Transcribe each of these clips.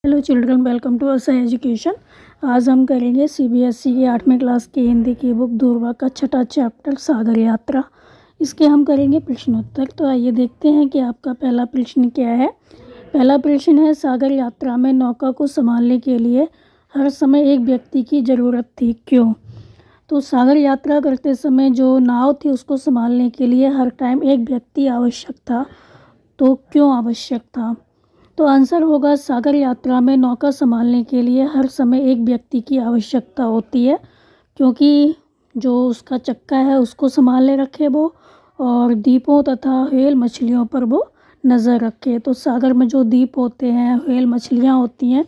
Hello children, welcome to असा education. आज हम करेंगे सीबीएसई की 8वीं क्लास की हिंदी की बुक दूरवा का छठा चैप्टर सागर यात्रा। इसके हम करेंगे प्रश्नोत्तर। तो आइए देखते हैं कि आपका पहला प्रश्न क्या है। पहला प्रश्न है, सागर यात्रा में नौका को संभालने के लिए हर समय एक व्यक्ति की ज़रूरत थी, क्यों? तो सागर यात्रा करते समय जो नाव थी उसको संभालने के लिए हर टाइम एक व्यक्ति आवश्यक था, तो क्यों आवश्यक था? तो आंसर होगा, सागर यात्रा में नौका संभालने के लिए हर समय एक व्यक्ति की आवश्यकता होती है, क्योंकि जो उसका चक्का है उसको संभाले रखे वो, और द्वीपों तथा व्हेल मछलियों पर वो नज़र रखे। तो सागर में जो द्वीप होते हैं, व्हेल मछलियाँ होती हैं,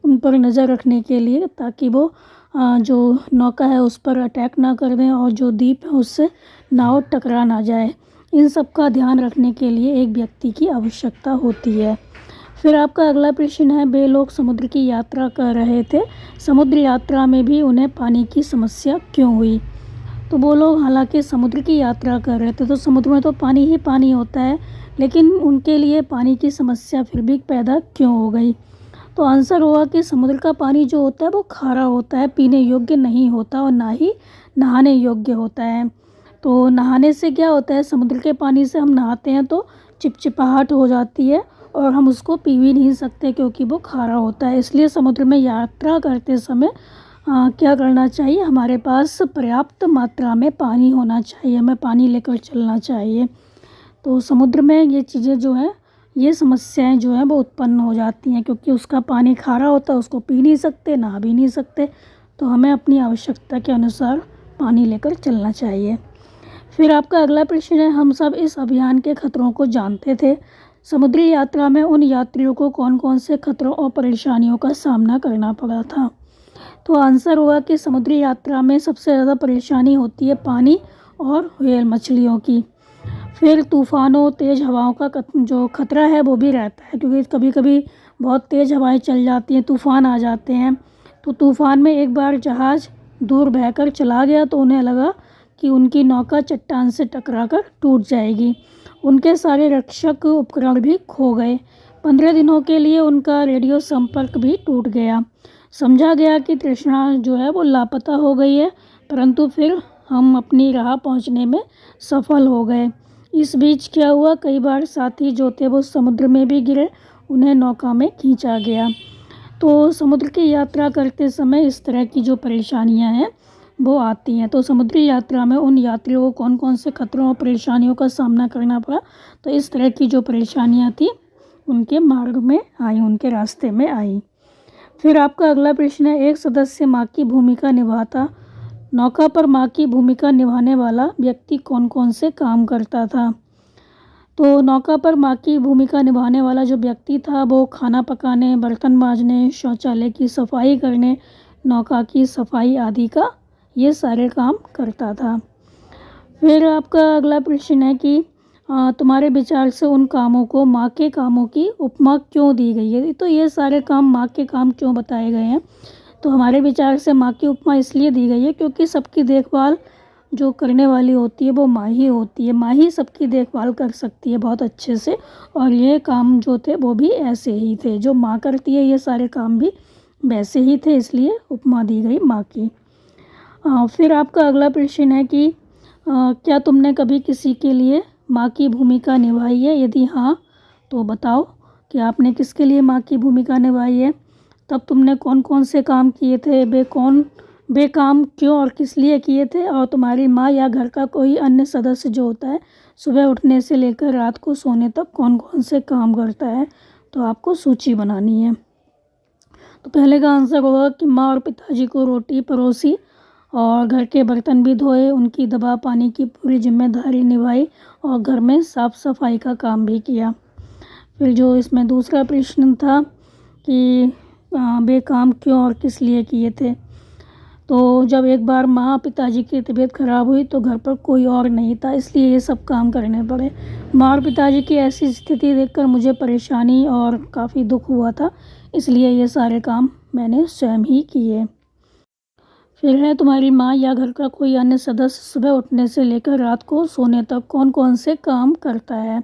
उन पर नज़र रखने के लिए, ताकि वो जो नौका है उस पर अटैक ना कर दें और जो द्वीप है उससे नाव टकरा ना जाए। इन सब का ध्यान रखने के लिए एक व्यक्ति की आवश्यकता होती है। फिर आपका अगला प्रश्न है, वे लोग समुद्र की यात्रा कर रहे थे, समुद्र यात्रा में भी उन्हें पानी की समस्या क्यों हुई? तो वो लोग हालांकि समुद्र की यात्रा कर रहे थे, तो समुद्र में तो पानी ही पानी होता है, लेकिन उनके लिए पानी की समस्या फिर भी पैदा क्यों हो गई? तो आंसर होगा कि समुद्र का पानी जो होता है वो खारा होता है, पीने योग्य नहीं होता और ना ही नहाने योग्य होता है। तो नहाने से क्या होता है, समुद्र के पानी से हम नहाते हैं तो चिपचिपाहट हो जाती है और हम उसको पी भी नहीं सकते, क्योंकि वो खारा होता है। इसलिए समुद्र में यात्रा करते समय क्या करना चाहिए, हमारे पास पर्याप्त मात्रा में पानी होना चाहिए, हमें पानी लेकर चलना चाहिए। तो समुद्र में ये चीज़ें जो हैं, ये समस्याएं जो हैं वो उत्पन्न हो जाती हैं, क्योंकि उसका पानी खारा होता है, उसको पी नहीं सकते, नहा भी नहीं सकते। तो हमें अपनी आवश्यकता के अनुसार पानी लेकर चलना चाहिए। फिर आपका अगला प्रश्न है, हम सब इस अभियान के खतरों को जानते थे, समुद्री यात्रा में उन यात्रियों को कौन कौन से खतरों और परेशानियों का सामना करना पड़ा था? तो आंसर हुआ कि समुद्री यात्रा में सबसे ज़्यादा परेशानी होती है पानी और व्हेल मछलियों की। फिर तूफ़ानों, तेज़ हवाओं का जो खतरा है वो भी रहता है, क्योंकि कभी कभी बहुत तेज़ हवाएं चल जाती हैं, तूफ़ान आ जाते हैं। तो तूफ़ान में एक बार जहाज़ दूर बहकर चला गया तो उन्हें लगा कि उनकी नौका चट्टान से टकराकर टूट जाएगी। उनके सारे रक्षक उपकरण भी खो गए। 15 दिनों के लिए उनका रेडियो संपर्क भी टूट गया। समझा गया कि तृष्णा जो है वो लापता हो गई है, परंतु फिर हम अपनी राह पहुंचने में सफल हो गए। इस बीच क्या हुआ, कई बार साथी जो थे वो समुद्र में भी गिरे, उन्हें नौका में खींचा गया। तो समुद्र की यात्रा करते समय इस तरह की जो परेशानियां हैं वो आती हैं। तो समुद्री यात्रा में उन यात्रियों को कौन कौन से खतरों और परेशानियों का सामना करना पड़ा? तो इस तरह की जो परेशानियां थी उनके मार्ग में आई, उनके रास्ते में आई। फिर आपका अगला प्रश्न है, एक सदस्य माँ की भूमिका निभाता, नौका पर माँ की भूमिका निभाने वाला व्यक्ति कौन कौन से काम करता था? तो नौका पर माँ की भूमिका निभाने वाला जो व्यक्ति था वो खाना पकाने, बर्तन मांजने, शौचालय की सफाई करने, नौका की सफाई आदि का ये सारे काम करता था। फिर आपका अगला प्रश्न है कि तुम्हारे विचार से उन कामों को माँ के कामों की उपमा क्यों दी गई है? तो ये सारे काम माँ के काम क्यों बताए गए हैं? तो हमारे विचार से माँ की उपमा इसलिए दी गई है क्योंकि सबकी देखभाल जो करने वाली होती है वो माँ ही होती है। माँ ही सबकी देखभाल कर सकती है बहुत अच्छे से, और ये काम जो थे वो भी ऐसे ही थे, जो माँ करती है ये सारे काम भी वैसे ही थे, इसलिए उपमा दी गई माँ की। फिर आपका अगला प्रश्न है कि क्या तुमने कभी किसी के लिए माँ की भूमिका निभाई है? यदि हाँ तो बताओ कि आपने किसके लिए माँ की भूमिका निभाई है, तब तुमने कौन कौन से काम किए थे, वे काम क्यों और किस लिए किए थे, और तुम्हारी माँ या घर का कोई अन्य सदस्य जो होता है सुबह उठने से लेकर रात को सोने तक कौन कौन से काम करता है, तो आपको सूची बनानी है। तो पहले का आंसर होगा कि माँ और पिताजी को रोटी परोसी और घर के बर्तन भी धोए, उनकी दवा पानी की पूरी जिम्मेदारी निभाई और घर में साफ़ सफाई का काम भी किया। फिर जो इसमें दूसरा प्रश्न था कि वे काम क्यों और किस लिए किए थे, तो जब एक बार माँ पिताजी की तबीयत खराब हुई तो घर पर कोई और नहीं था, इसलिए ये सब काम करने पड़े। माँ और पिताजी की ऐसी स्थिति देखकर मुझे परेशानी और काफ़ी दुख हुआ था, इसलिए ये सारे काम मैंने स्वयं ही किए। फिर है, तुम्हारी माँ या घर का कोई अन्य सदस्य सुबह उठने से लेकर रात को सोने तक कौन कौन से काम करता है?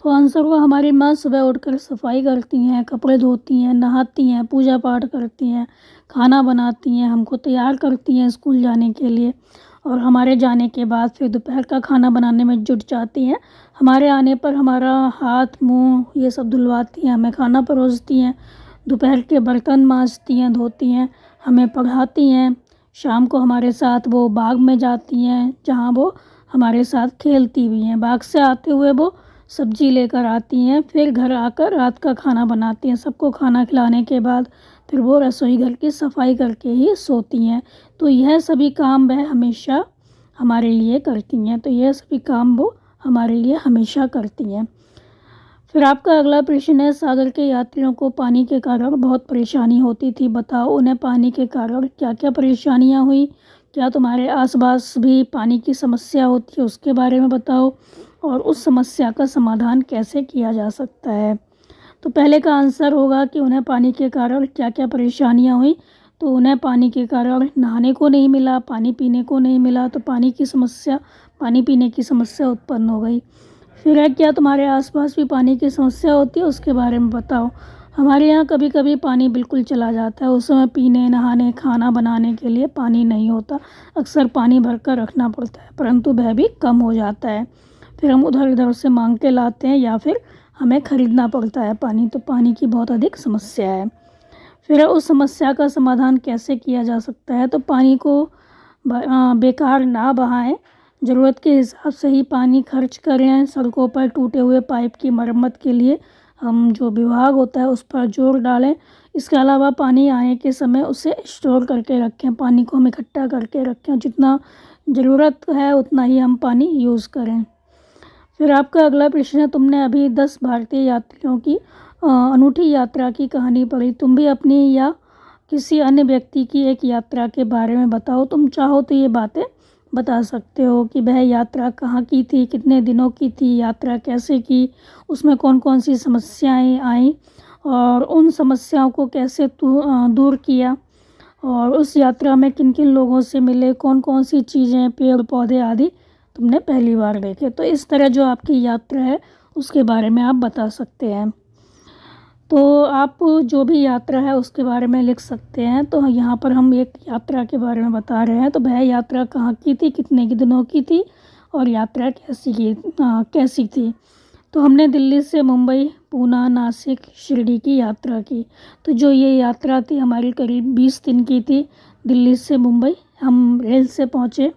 तो आंसर हुआ हमारी माँ सुबह उठकर सफाई करती हैं, कपड़े धोती हैं, नहाती हैं, पूजा पाठ करती हैं, खाना बनाती हैं, हमको तैयार करती हैं स्कूल जाने के लिए और हमारे जाने के बाद फिर दोपहर का खाना बनाने में जुट जाती हैं। हमारे आने पर हमारा हाथ मुँह ये सब धुलवाती हैं, हमें खाना परोसती हैं, दोपहर के बर्तन मांजती हैं, धोती हैं, हमें पढ़ाती हैं। शाम को हमारे साथ वो बाग में जाती हैं जहाँ वो हमारे साथ खेलती भी हैं। बाग से आते हुए वो सब्जी लेकर आती हैं, फिर घर आकर रात का खाना बनाती हैं। सबको खाना खिलाने के बाद फिर वो रसोई घर की सफाई करके ही सोती हैं। तो यह सभी काम वह हमेशा हमारे लिए करती हैं। तो यह सभी काम वो हमारे लिए हमेशा करती हैं। फिर आपका अगला प्रश्न है, सागर के यात्रियों को पानी के कारण बहुत परेशानी होती थी, बताओ उन्हें पानी के कारण क्या क्या परेशानियां हुई। क्या तुम्हारे आसपास भी पानी की समस्या होती है, उसके बारे में बताओ और उस समस्या का समाधान कैसे किया जा सकता है। तो पहले का आंसर होगा कि उन्हें पानी के कारण क्या क्या परेशानियां हुई। तो उन्हें पानी के कारण नहाने को नहीं मिला, पानी पीने को नहीं मिला, तो पानी पीने की समस्या उत्पन्न हो गई। फिर है, क्या तुम्हारे आसपास भी पानी की समस्या होती है, उसके बारे में बताओ। हमारे यहाँ कभी कभी पानी बिल्कुल चला जाता है, उस समय पीने, नहाने, खाना बनाने के लिए पानी नहीं होता। अक्सर पानी भर कर रखना पड़ता है, परंतु वह भी कम हो जाता है। फिर हम उधर इधर से मांग के लाते हैं या फिर हमें ख़रीदना पड़ता है पानी। तो पानी की बहुत अधिक समस्या है। फिर उस समस्या का समाधान कैसे किया जा सकता है। तो पानी को बेकार ना बहाएं, ज़रूरत के हिसाब से ही पानी खर्च करें। सड़कों पर टूटे हुए पाइप की मरम्मत के लिए हम जो विभाग होता है उस पर जोर डालें। इसके अलावा पानी आने के समय उसे स्टोर करके रखें, पानी को हम इकट्ठा करके रखें, जितना ज़रूरत है उतना ही हम पानी यूज़ करें। फिर आपका अगला प्रश्न है, तुमने अभी 10 भारतीय यात्रियों की अनूठी यात्रा की कहानी पढ़ी, तुम भी अपनी या किसी अन्य व्यक्ति की एक यात्रा के बारे में बताओ। तुम चाहो तो ये बातें बता सकते हो कि वह यात्रा कहाँ की थी, कितने दिनों की थी, यात्रा कैसे की, उसमें कौन कौन सी समस्याएं आई और उन समस्याओं को कैसे दूर किया और उस यात्रा में किन किन लोगों से मिले, कौन कौन सी चीज़ें, पेड़ पौधे आदि तुमने पहली बार देखे। तो इस तरह जो आपकी यात्रा है उसके बारे में आप बता सकते हैं। तो आप जो भी यात्रा है उसके बारे में लिख सकते हैं। तो यहाँ पर हम एक यात्रा के बारे में बता रहे हैं। तो वह यात्रा कहाँ की थी, कितने के दिनों की थी और यात्रा कैसी थी। तो हमने दिल्ली से मुंबई, पूना, नासिक, शिरडी की यात्रा की। तो जो ये यात्रा थी हमारी करीब 20 दिन की थी। दिल्ली से मुंबई हम रेल से पहुँचे।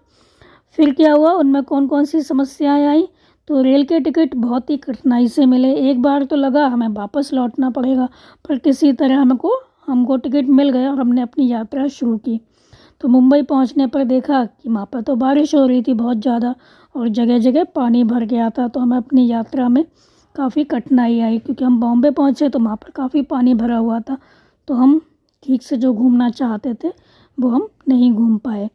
फिर क्या हुआ, उनमें कौन कौन सी समस्याएं आई। तो रेल के टिकट बहुत ही कठिनाई से मिले। एक बार तो लगा हमें वापस लौटना पड़ेगा, पर किसी तरह हमको टिकट मिल गया और हमने अपनी यात्रा शुरू की। तो मुंबई पहुंचने पर देखा कि वहाँ पर तो बारिश हो रही थी बहुत ज़्यादा और जगह जगह पानी भर गया था। तो हमें अपनी यात्रा में काफ़ी कठिनाई आई, क्योंकि हम बॉम्बे पहुँचे तो वहाँ पर काफ़ी पानी भरा हुआ था। तो हम ठीक से जो घूमना चाहते थे वो हम नहीं घूम पाए।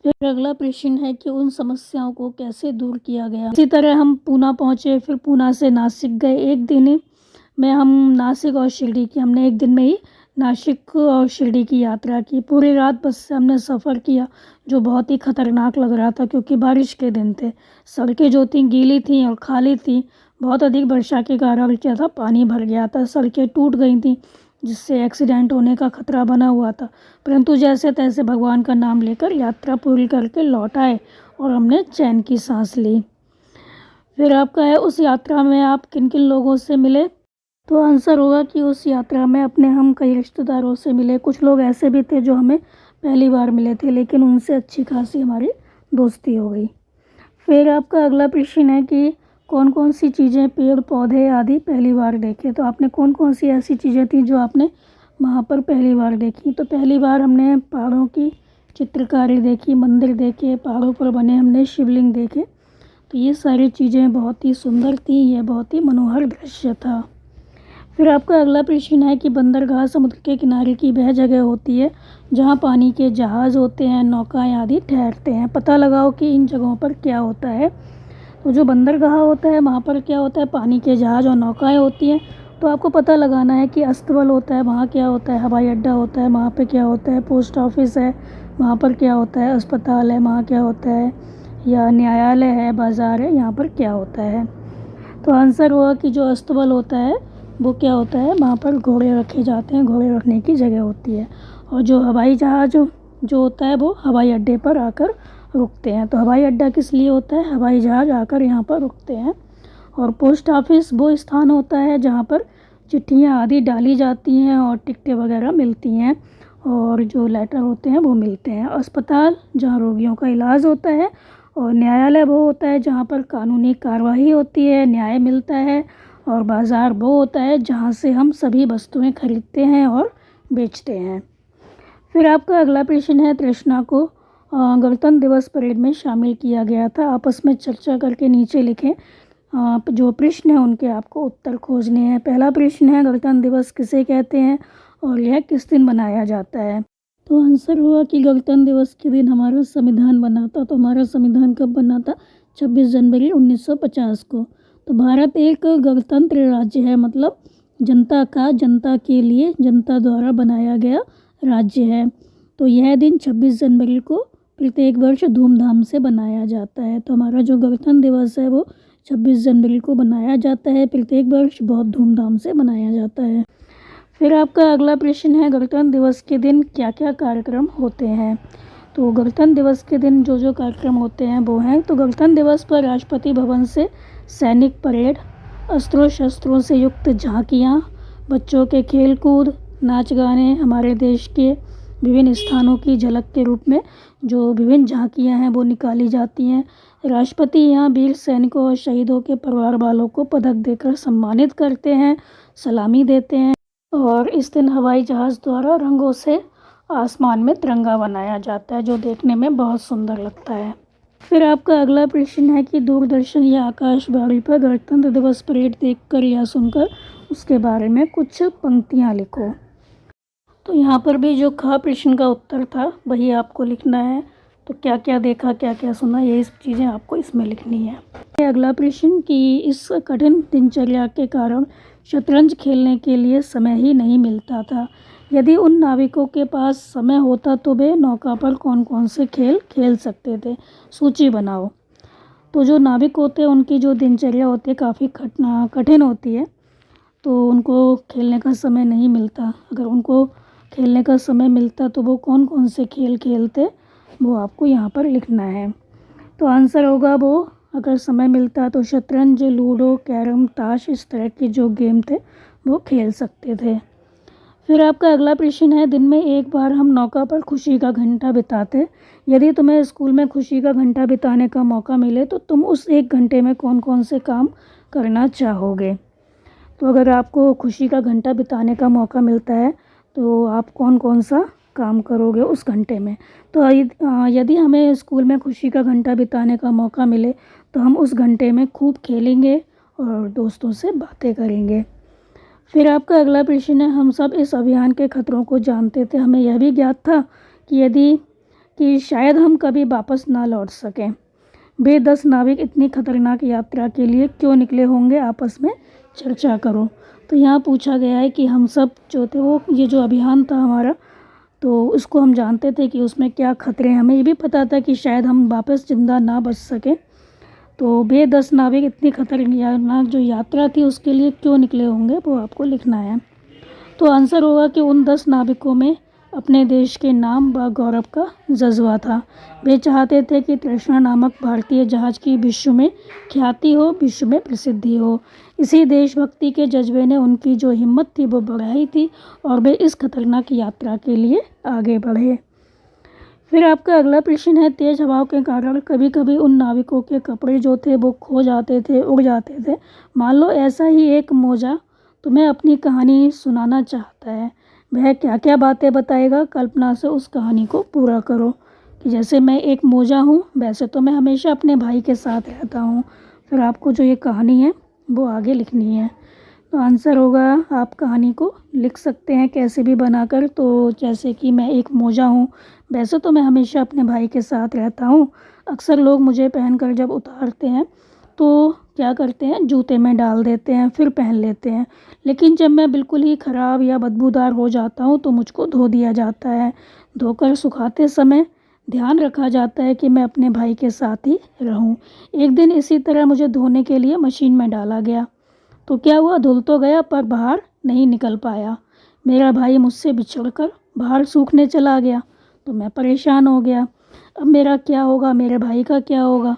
फिर अगला प्रश्न है कि उन समस्याओं को कैसे दूर किया गया। इसी तरह हम पूना पहुँचे, फिर पूना से नासिक गए। एक दिन में हम नासिक और शिरडी की, हमने एक दिन में ही नासिक और शिरडी की यात्रा की। पूरी रात बस से हमने सफ़र किया, जो बहुत ही ख़तरनाक लग रहा था क्योंकि बारिश के दिन थे। सड़कें जो थी गीली थी और खाली थी। बहुत अधिक वर्षा के कारण क्या था, पानी भर गया था, सड़कें टूट गई थी, जिससे एक्सीडेंट होने का खतरा बना हुआ था। परंतु जैसे तैसे भगवान का नाम लेकर यात्रा पूरी करके लौट आए और हमने चैन की सांस ली। फिर आपका है, उस यात्रा में आप किन किन लोगों से मिले। तो आंसर होगा कि उस यात्रा में हम कई रिश्तेदारों से मिले। कुछ लोग ऐसे भी थे जो हमें पहली बार मिले थे, लेकिन उनसे अच्छी खासी हमारी दोस्ती हो गई। फिर आपका अगला प्रश्न है कि कौन कौन सी चीज़ें, पेड़ पौधे आदि पहली बार देखे। तो आपने कौन कौन सी ऐसी चीज़ें थी जो आपने वहाँ पर पहली बार देखी। तो पहली बार हमने पहाड़ों की चित्रकारी देखी, मंदिर देखे, पहाड़ों पर बने हमने शिवलिंग देखे। तो ये सारी चीज़ें बहुत ही सुंदर थी, ये बहुत ही मनोहर दृश्य था। फिर आपका अगला प्रश्न है कि बंदरगाह समुद्र के किनारे की वह जगह होती है जहाँ पानी के जहाज़ होते हैं, नौकाएं आदि ठहरते हैं। पता लगाओ कि इन जगहों पर क्या होता है। तो जो बंदरगाह होता है वहाँ पर क्या होता है, पानी के जहाज़ और नौकाएं होती हैं। तो आपको पता लगाना है कि अस्तबल होता है, वहाँ क्या होता है, हवाई अड्डा होता है, वहाँ पे क्या होता है, पोस्ट ऑफिस है, वहाँ पर क्या होता है, अस्पताल है, वहाँ क्या होता है, या न्यायालय है, बाज़ार है, यहाँ पर क्या होता है। तो आंसर हुआ कि जो अस्तबल होता है वो क्या होता है, वहाँ पर घोड़े रखे जाते हैं, घोड़े रखने की जगह होती है। और जो हवाई जहाज़ जो होता है वो हवाई अड्डे पर आकर रुकते हैं। तो हवाई अड्डा किस लिए होता है, हवाई जहाज़ आकर यहाँ पर रुकते हैं। और पोस्ट ऑफिस वो स्थान होता है जहाँ पर चिट्ठियाँ आदि डाली जाती हैं और टिकटें वगैरह मिलती हैं, और जो लेटर होते हैं वो मिलते हैं। अस्पताल जहाँ रोगियों का इलाज होता है, और न्यायालय वो होता है जहाँ पर कानूनी कार्यवाही होती है, न्याय मिलता है। और बाज़ार वो होता है जहाँ से हम सभी वस्तुएं खरीदते हैं और बेचते हैं। फिर आपका अगला प्रश्न है, तृष्णा को गणतंत्र दिवस परेड में शामिल किया गया था। आपस में चर्चा करके नीचे लिखें। जो प्रश्न है उनके आपको उत्तर खोजने हैं। पहला प्रश्न है, गणतंत्र दिवस किसे कहते हैं और यह किस दिन मनाया जाता है। तो आंसर हुआ कि गणतंत्र दिवस के दिन हमारा संविधान बना था। तो हमारा संविधान कब बना था, 26 जनवरी 1950 को। तो भारत एक गणतंत्र राज्य है, मतलब जनता का, जनता के लिए, जनता द्वारा बनाया गया राज्य है। तो यह दिन 26 जनवरी को प्रत्येक वर्ष धूमधाम से बनाया जाता है। तो हमारा जो गणतंत्र दिवस है वो 26 जनवरी को बनाया जाता है, प्रत्येक वर्ष बहुत धूमधाम से मनाया जाता है। फिर आपका अगला प्रश्न है, गणतंत्र दिवस के दिन क्या क्या कार्यक्रम होते हैं। तो गणतंत्र दिवस के दिन जो जो कार्यक्रम होते हैं वो हैं, तो गणतंत्र दिवस पर राष्ट्रपति भवन से सैनिक परेड, अस्त्रों शस्त्रों से युक्त झांकियाँ, बच्चों के खेल कूद, नाच गाने, हमारे देश के विभिन्न स्थानों की झलक के रूप में जो विभिन्न झांकियाँ हैं वो निकाली जाती हैं। राष्ट्रपति यहाँ वीर सैनिकों और शहीदों के परिवार वालों को पदक देकर सम्मानित करते हैं, सलामी देते हैं। और इस दिन हवाई जहाज़ द्वारा रंगों से आसमान में तिरंगा बनाया जाता है, जो देखने में बहुत सुंदर लगता है। फिर आपका अगला प्रश्न है कि दूरदर्शन या आकाशवाणी पर गणतंत्र दिवस परेड देखकर या सुनकर उसके बारे में कुछ पंक्तियाँ लिखो। तो यहाँ पर भी जो ख प्रश्न का उत्तर था वही आपको लिखना है। तो क्या क्या देखा, क्या क्या सुना, यही सब चीज़ें आपको इसमें लिखनी है। अगला प्रश्न कि इस कठिन दिनचर्या के कारण शतरंज खेलने के लिए समय ही नहीं मिलता था। यदि उन नाविकों के पास समय होता तो वे नौका पर कौन कौन से खेल खेल सकते थे, सूची बनाओ। तो जो नाविक होते हैं उनकी जो दिनचर्या होती है काफ़ी कठिन होती है, तो उनको खेलने का समय नहीं मिलता। अगर उनको खेलने का समय मिलता तो वो कौन कौन से खेल खेलते, वो आपको यहाँ पर लिखना है। तो आंसर होगा वो, अगर समय मिलता तो शतरंज, लूडो, कैरम, ताश, इस तरह के जो गेम थे वो खेल सकते थे। फिर आपका अगला प्रश्न है, दिन में एक बार हम नौका पर खुशी का घंटा बिताते। यदि तुम्हें स्कूल में खुशी का घंटा बिताने का मौका मिले तो तुम उस एक घंटे में कौन कौन से काम करना चाहोगे। तो अगर आपको खुशी का घंटा बिताने का मौका मिलता है तो आप कौन कौन सा काम करोगे उस घंटे में। तो यदि हमें स्कूल में खुशी का घंटा बिताने का मौका मिले तो हम उस घंटे में खूब खेलेंगे और दोस्तों से बातें करेंगे। फिर आपका अगला प्रश्न है, हम सब इस अभियान के खतरों को जानते थे, हमें यह भी ज्ञात था कि शायद हम कभी वापस ना लौट सकें। वे 10 नाविक इतनी खतरनाक यात्रा के लिए क्यों निकले होंगे, आपस में चर्चा करो। तो यहाँ पूछा गया है कि हम सब जो थे वो, ये जो अभियान था हमारा, तो उसको हम जानते थे कि उसमें क्या खतरे हैं, हमें ये भी पता था कि शायद हम वापस ज़िंदा ना बच सकें। तो वे 10 नाविक इतनी खतरनाक जो यात्रा थी उसके लिए क्यों निकले होंगे, वो आपको लिखना है। तो आंसर होगा कि उन 10 नाविकों में अपने देश के नाम व गौरव का जज्बा था। वे चाहते थे कि तृष्णा नामक भारतीय जहाज़ की विश्व में ख्याति हो, विश्व में प्रसिद्धि हो। इसी देशभक्ति के जज्बे ने उनकी जो हिम्मत थी वो बढ़ाई थी और वे इस खतरनाक यात्रा के लिए आगे बढ़े। फिर आपका अगला प्रश्न है, तेज़ हवाओं के कारण कभी कभी उन नाविकों के कपड़े जो थे वो खो जाते थे, उड़ जाते थे। मान लो ऐसा ही एक मौजा तुम्हें अपनी कहानी सुनाना चाहता है, वह क्या क्या बातें बताएगा, कल्पना से उस कहानी को पूरा करो। कि जैसे मैं एक मौजा हूँ, वैसे तो मैं हमेशा अपने भाई के साथ रहता हूँ। फिर आपको जो ये कहानी है वो आगे लिखनी है। तो आंसर होगा, आप कहानी को लिख सकते हैं कैसे भी बनाकर। तो जैसे कि मैं एक मौजा हूँ, वैसे तो मैं हमेशा अपने भाई के साथ रहता हूँ। अक्सर लोग मुझे पहनकर जब उतारते हैं तो क्या करते हैं, जूते में डाल देते हैं, फिर पहन लेते हैं। लेकिन जब मैं बिल्कुल ही ख़राब या बदबूदार हो जाता हूँ तो मुझको धो दिया जाता है। धोकर सुखाते समय ध्यान रखा जाता है कि मैं अपने भाई के साथ ही रहूं। एक दिन इसी तरह मुझे धोने के लिए मशीन में डाला गया, तो क्या हुआ, धुल तो गया पर बाहर नहीं निकल पाया। मेरा भाई मुझसे बिछड़कर बाहर सूखने चला गया, तो मैं परेशान हो गया। अब मेरा क्या होगा, मेरे भाई का क्या होगा।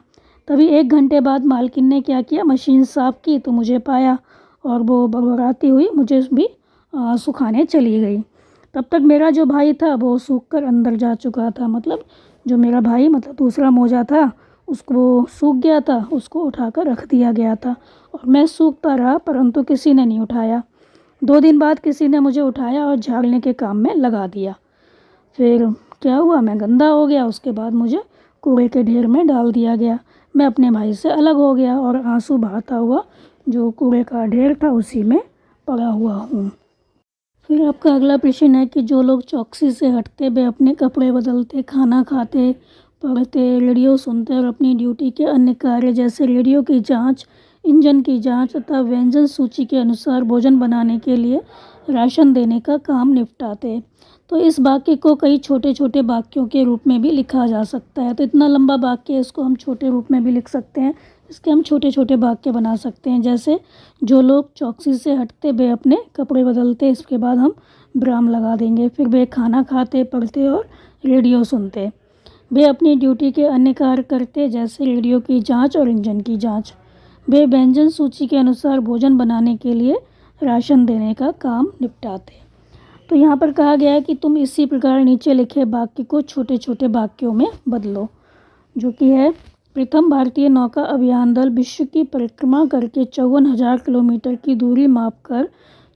तभी 1 घंटे बाद मालकिन ने क्या किया, मशीन साफ़ की तो मुझे पाया और वो बड़बड़ाती हुई मुझे भी सुखाने चली गई। तब तक मेरा जो भाई था वो सूख कर अंदर जा चुका था। मतलब जो मेरा भाई, मतलब दूसरा मोजा था, उसको सूख गया था, उसको उठाकर रख दिया गया था और मैं सूखता रहा, परंतु किसी ने नहीं उठाया। 2 दिन बाद किसी ने मुझे उठाया और झाड़ने के काम में लगा दिया। फिर क्या हुआ, मैं गंदा हो गया। उसके बाद मुझे कूड़े के ढेर में डाल दिया गया। मैं अपने भाई से अलग हो गया और आंसू बहाता हुआ जो कूड़े का ढेर था उसी में पड़ा हुआ हूँ। फिर आपका अगला प्रश्न है कि जो लोग चौकसी से हटते, वे अपने कपड़े बदलते, खाना खाते, पढ़ते, रेडियो सुनते और अपनी ड्यूटी के अन्य कार्य जैसे रेडियो की जांच, इंजन की जांच तथा व्यंजन सूची के अनुसार भोजन बनाने के लिए राशन देने का काम निपटाते। तो इस वाक्य को कई छोटे छोटे वाक्यों के रूप में भी लिखा जा सकता है। तो इतना लंबा वाक्य है, इसको हम छोटे रूप में भी लिख सकते हैं। इसके हम छोटे छोटे वाक्य बना सकते हैं, जैसे जो लोग चौकसी से हटते, वे अपने कपड़े बदलते, इसके बाद हम विराम लगा देंगे। फिर वे खाना खाते, पढ़ते और रेडियो सुनते। वे अपनी ड्यूटी के अन्य कार्य करते, जैसे रेडियो की जांच और इंजन की जांच। वे व्यंजन सूची के अनुसार भोजन बनाने के लिए राशन देने का काम निपटाते। तो यहाँ पर कहा गया है कि तुम इसी प्रकार नीचे लिखे वाक्य को छोटे छोटे वाक्यों में बदलो, जो कि है, प्रथम भारतीय नौका अभियान दल विश्व की परिक्रमा करके 54,000 किलोमीटर की दूरी मापकर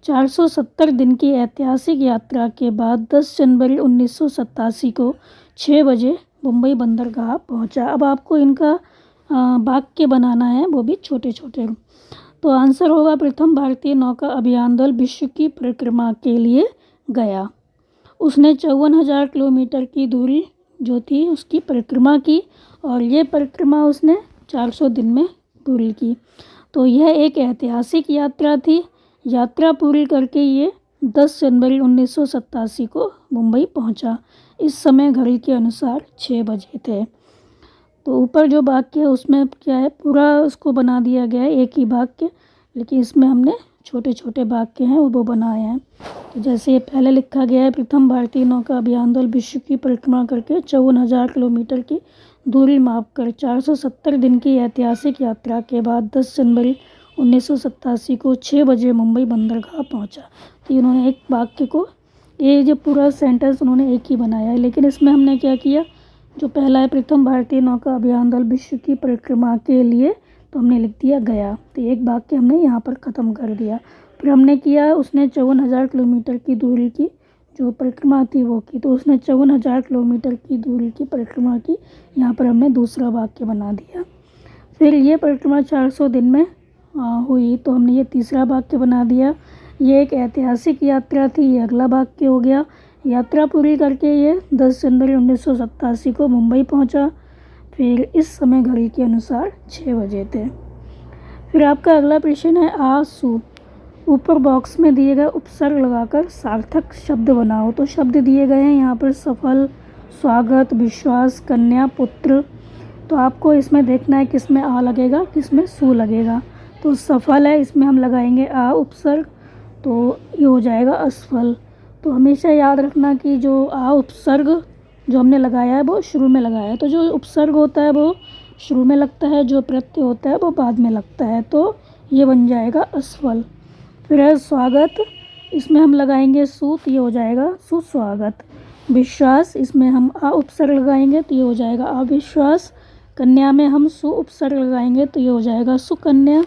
470 दिन की ऐतिहासिक यात्रा के बाद 10 जनवरी 1987 को 6 बजे मुंबई बंदरगाह पहुंचा। अब आपको इनका वाक्य बनाना है, वो भी छोटे छोटे। तो आंसर होगा, प्रथम भारतीय नौका अभियान दल विश्व की परिक्रमा के लिए गया। उसने 54,000 किलोमीटर की दूरी जो थी उसकी परिक्रमा की और ये परिक्रमा उसने 400 दिन में पूरी की। तो यह एक ऐतिहासिक यात्रा थी। यात्रा पूरी करके ये 10 जनवरी 1987 को मुंबई पहुंचा। इस समय घड़ी के अनुसार 6 बजे थे। तो ऊपर जो वाक्य है उसमें क्या है, पूरा उसको बना दिया गया है एक ही वाक्य, लेकिन इसमें हमने छोटे छोटे वाक्य हैं वो बनाए हैं। तो जैसे ये पहले लिखा गया है, प्रथम भारतीय नौका अभियान दल विश्व की परिक्रमा करके 54,000 किलोमीटर की दूरी मापकर 470 दिन की ऐतिहासिक यात्रा के बाद 10 जनवरी 1987 को 6 बजे मुंबई बंदरगाह पहुंचा। तो इन्होंने एक वाक्य को, ये जो पूरा सेंटेंस उन्होंने एक ही बनाया है, लेकिन इसमें हमने क्या किया, जो पहला है प्रथम भारतीय नौका अभियान दल विश्व की परिक्रमा के लिए, तो हमने लिख दिया गया। तो एक वाक्य हमने यहाँ पर ख़त्म कर दिया। फिर हमने किया, उसने 54,000 किलोमीटर की दूरी की जो परिक्रमा थी वो की, तो उसने 54,000 किलोमीटर की दूरी की परिक्रमा की। यहाँ पर हमने दूसरा वाक्य बना दिया। फिर ये परिक्रमा 400 दिन में हुई, तो हमने ये तीसरा वाक्य बना दिया। ये एक ऐतिहासिक यात्रा थी, ये अगला वाक्य हो गया। यात्रा पूरी करके ये 10 जनवरी 1987 को मुंबई पहुंचा। फिर इस समय घड़ी के अनुसार 6 बजे थे। फिर आपका अगला प्रश्न है, आसु। ऊपर बॉक्स में दिए गए उपसर्ग लगाकर सार्थक शब्द बनाओ। तो शब्द दिए गए हैं यहाँ पर, सफल, स्वागत, विश्वास, कन्या, पुत्र। तो आपको इसमें देखना है किसमें आ लगेगा, किसमें सु लगेगा। तो सफल है, इसमें हम लगाएंगे आ उपसर्ग, तो ये हो जाएगा असफल। तो हमेशा याद रखना कि जो आ उपसर्ग जो हमने लगाया है वो शुरू में लगाया है। तो जो उपसर्ग होता है वो शुरू में लगता है, जो प्रत्यय होता है वो बाद में लगता है, तो ये बन जाएगा असफल। फिर है स्वागत, इसमें हम लगाएंगे सु, तो ये हो जाएगा सुस्वागत। विश्वास, इसमें हम आ उपसर्ग लगाएंगे तो ये हो जाएगा अविश्वास। कन्या में हम सु उपसर्ग लगाएंगे तो ये हो जाएगा सुकन्या।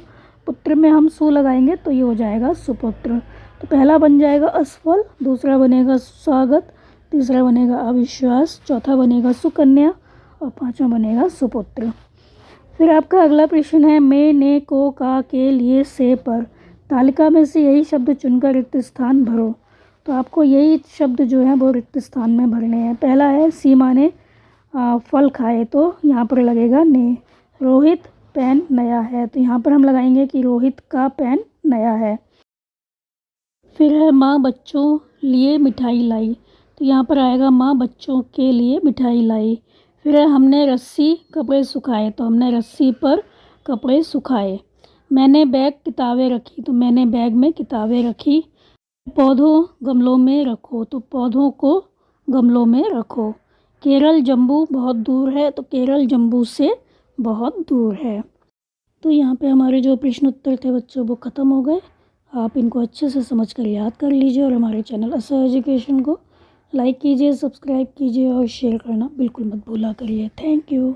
पुत्र में हम सु लगाएंगे तो ये हो जाएगा सुपुत्र। तो पहला बन जाएगा असफल, दूसरा बनेगा स्वागत, तीसरा बनेगा अविश्वास, चौथा बनेगा सुकन्या और पांचवा बनेगा सुपुत्र। फिर आपका अगला प्रश्न है, मैं, ने, को, का, के, लिए, से, पर। तालिका में से यही शब्द चुनकर रिक्त स्थान भरो। तो आपको यही शब्द जो है वो रिक्त स्थान में भरने हैं। पहला है, सीमा ने फल खाए, तो यहाँ पर लगेगा ने। रोहित पेन नया है, तो यहाँ पर हम लगाएंगे कि रोहित का पेन नया है। फिर है, माँ बच्चों लिए मिठाई लाई, तो यहाँ पर आएगा माँ बच्चों के लिए मिठाई लाई। फिर है हमने रस्सी कपड़े सुखाए, तो हमने रस्सी पर कपड़े सुखाए। मैंने बैग किताबें रखी, तो मैंने बैग में किताबें रखी। पौधों गमलों में रखो, तो पौधों को गमलों में रखो। केरल जम्मू बहुत दूर है, तो केरल जम्मू से बहुत दूर है। तो यहाँ पे हमारे जो प्रश्न उत्तर थे बच्चों वो ख़त्म हो गए। आप इनको अच्छे से समझ कर याद कर लीजिए और हमारे चैनल असर एजुकेशन को लाइक कीजिए, सब्सक्राइब कीजिए और शेयर करना बिल्कुल मत भूला करिए। Thank you.